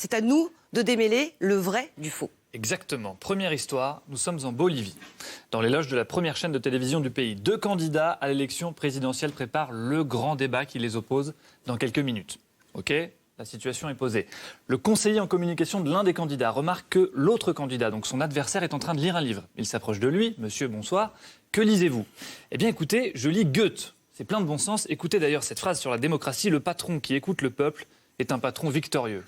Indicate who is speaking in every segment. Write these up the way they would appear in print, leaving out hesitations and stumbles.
Speaker 1: C'est à nous de démêler le vrai du faux.
Speaker 2: Exactement. Première histoire, nous sommes en Bolivie. Dans les loges de la première chaîne de télévision du pays, 2 candidats à l'élection présidentielle préparent le grand débat qui les oppose dans quelques minutes. Ok ? La situation est posée. Le conseiller en communication de l'un des candidats remarque que l'autre candidat, donc son adversaire, est en train de lire un livre. Il s'approche de lui. « Monsieur, bonsoir. Que lisez-vous » ? Eh bien, écoutez, je lis Goethe. C'est plein de bon sens. Écoutez d'ailleurs cette phrase sur la démocratie. « Le patron qui écoute le peuple est un patron victorieux. »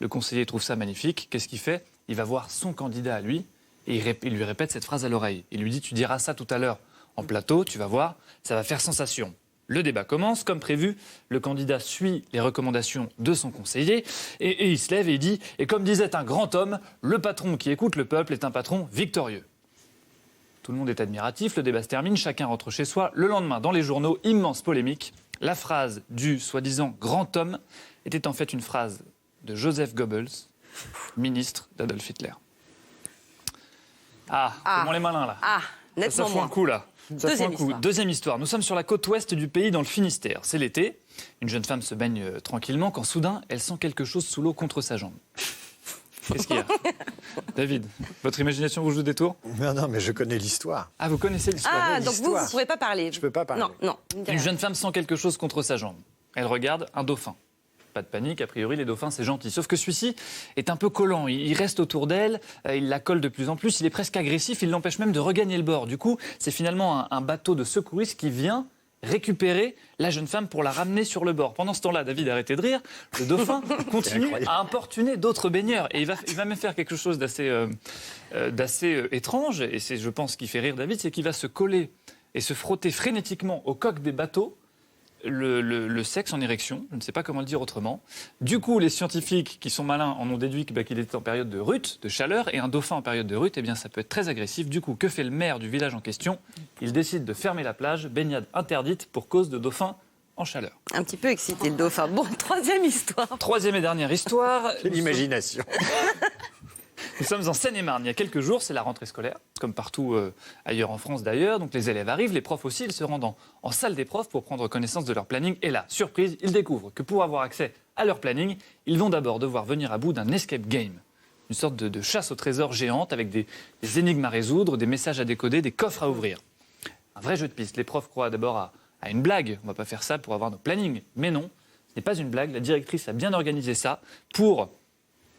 Speaker 2: Le conseiller trouve ça magnifique. Qu'est-ce qu'il fait ? Il va voir son candidat à lui et il lui répète cette phrase à l'oreille. Il lui dit « Tu diras ça tout à l'heure en plateau, tu vas voir, ça va faire sensation. » Le débat commence. Comme prévu, le candidat suit les recommandations de son conseiller et il se lève et il dit « Et comme disait un grand homme, le patron qui écoute le peuple est un patron victorieux. » Tout le monde est admiratif, le débat se termine, chacun rentre chez soi. Le lendemain, dans les journaux, immense polémique. La phrase du soi-disant grand homme était en fait une phrase de Joseph Goebbels, ministre d'Adolf Hitler. Comment les malins là.
Speaker 1: Nettement
Speaker 2: Ça fout un coup là. Deuxième histoire. Nous sommes sur la côte ouest du pays, dans le Finistère. C'est l'été. Une jeune femme se baigne tranquillement quand soudain, elle sent quelque chose sous l'eau contre sa jambe. Qu'est-ce qu'il y a ? David, votre imagination vous joue des tours ?
Speaker 3: Non, mais je connais l'histoire.
Speaker 2: Ah, vous connaissez l'histoire.
Speaker 1: Donc vous ne pouvez pas parler.
Speaker 3: Je peux pas parler.
Speaker 1: Non.
Speaker 2: Une jeune femme sent quelque chose contre sa jambe. Elle regarde un dauphin. Pas de panique, a priori les dauphins c'est gentil. Sauf que celui-ci est un peu collant, il reste autour d'elle, il la colle de plus en plus, il est presque agressif, il l'empêche même de regagner le bord. Du coup, c'est finalement un bateau de secouristes qui vient récupérer la jeune femme pour la ramener sur le bord. Pendant ce temps-là, David, arrêtez de rire, le dauphin continue à importuner d'autres baigneurs. Et il va même faire quelque chose d'assez étrange, et c'est, je pense, ce qui fait rire David, c'est qu'il va se coller et se frotter frénétiquement au coq des bateaux, le sexe en érection, je ne sais pas comment le dire autrement. Du coup, les scientifiques qui sont malins en ont déduit qu'il était en période de rut, de chaleur, et un dauphin en période de rut, eh bien, ça peut être très agressif. Du coup, que fait le maire du village en question ? Il décide de fermer la plage, baignade interdite pour cause de dauphins en chaleur.
Speaker 1: Un petit peu excité le dauphin. Bon, troisième histoire.
Speaker 2: Troisième et dernière histoire.
Speaker 3: C'est l'imagination.
Speaker 2: Nous sommes en Seine-et-Marne. Il y a quelques jours, c'est la rentrée scolaire, comme partout ailleurs en France d'ailleurs. Donc les élèves arrivent, les profs aussi, ils se rendent en salle des profs pour prendre connaissance de leur planning. Et là, surprise, ils découvrent que pour avoir accès à leur planning, ils vont d'abord devoir venir à bout d'un escape game. Une sorte de chasse au trésor géante avec des énigmes à résoudre, des messages à décoder, des coffres à ouvrir. Un vrai jeu de piste. Les profs croient d'abord à une blague. On ne va pas faire ça pour avoir nos plannings. Mais non, ce n'est pas une blague. La directrice a bien organisé ça pour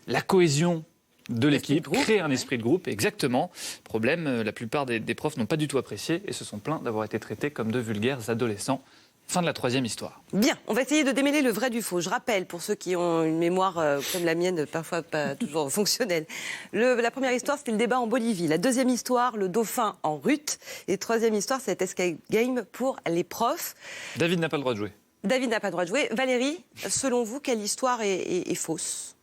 Speaker 2: la cohésion de l'équipe, créer un esprit de groupe, exactement. Problème, la plupart des profs n'ont pas du tout apprécié et se sont plaints d'avoir été traités comme de vulgaires adolescents. Fin de la troisième histoire.
Speaker 1: Bien, on va essayer de démêler le vrai du faux. Je rappelle, pour ceux qui ont une mémoire comme la mienne, parfois pas toujours fonctionnelle. La première histoire, c'était le débat en Bolivie. La deuxième histoire, le dauphin en rut. Et troisième histoire, c'est escape game pour les profs.
Speaker 2: David n'a pas le droit de jouer.
Speaker 1: David n'a pas le droit de jouer. Valérie, selon vous, quelle histoire est fausse ?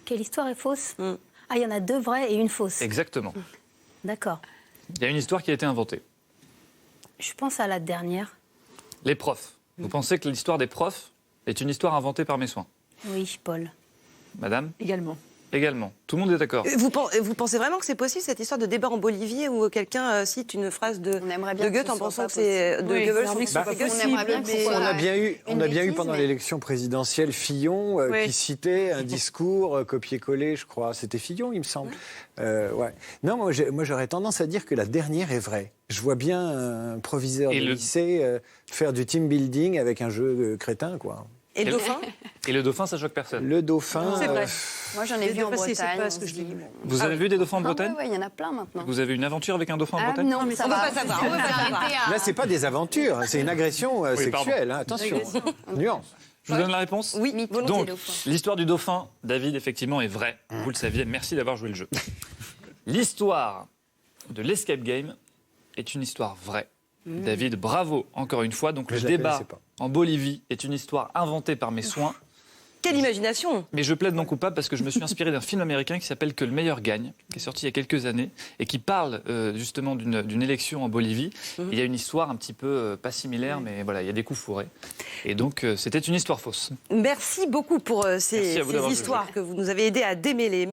Speaker 4: Quelle histoire est fausse ? Ah, il y en a 2 vraies et une fausse.
Speaker 2: Exactement.
Speaker 4: D'accord.
Speaker 2: Il y a une histoire qui a été inventée.
Speaker 4: Je pense à la dernière.
Speaker 2: Les profs. Vous pensez que l'histoire des profs est une histoire inventée par mes soins ?
Speaker 4: Oui, Paul.
Speaker 2: Madame ?
Speaker 5: Également.
Speaker 2: Également. Tout le monde est d'accord.
Speaker 1: Vous pensez vraiment que c'est possible, cette histoire de débat en Bolivie où quelqu'un cite une phrase de Goethe en pensant que c'est de Goebbels?
Speaker 3: On a bien eu pendant l'élection présidentielle Fillon qui citait un discours copié-collé, je crois. C'était Fillon, il me semble. Ouais. Non, moi j'aurais tendance à dire que la dernière est vraie. Je vois bien un proviseur de lycée faire du team building avec un jeu crétin, quoi.
Speaker 1: Et le dauphin ?
Speaker 2: Et le dauphin, ça choque personne.
Speaker 3: Le dauphin...
Speaker 1: C'est vrai.
Speaker 5: Moi, j'en ai vu en Bretagne.
Speaker 1: C'est pas ce que je dis.
Speaker 2: Vous avez vu des dauphins en Bretagne ?
Speaker 5: Oui, il y en a plein maintenant.
Speaker 2: Vous avez une aventure avec un dauphin en Bretagne ?
Speaker 5: Non, mais
Speaker 1: On ne va pas savoir.
Speaker 3: Là, c'est pas des aventures, c'est une agression sexuelle. Hein. Attention, nuance.
Speaker 2: Je vous donne la réponse ?
Speaker 1: Oui,
Speaker 2: Donc, l'histoire du dauphin, David, effectivement, est vraie. Vous le saviez, merci d'avoir joué le jeu. L'histoire de l'escape game est une histoire vraie. David, bravo encore une fois. Donc le débat en Bolivie est une histoire inventée par mes soins.
Speaker 1: Quelle imagination!
Speaker 2: Mais je plaide non coupable parce que je me suis inspiré d'un film américain qui s'appelle Que le meilleur gagne, qui est sorti il y a quelques années et qui parle justement d'une élection en Bolivie. Il y a une histoire un petit peu pas similaire, mais voilà, il y a des coups fourrés. Et donc c'était une histoire fausse.
Speaker 1: Merci beaucoup pour ces histoires que vous nous avez aidé à démêler.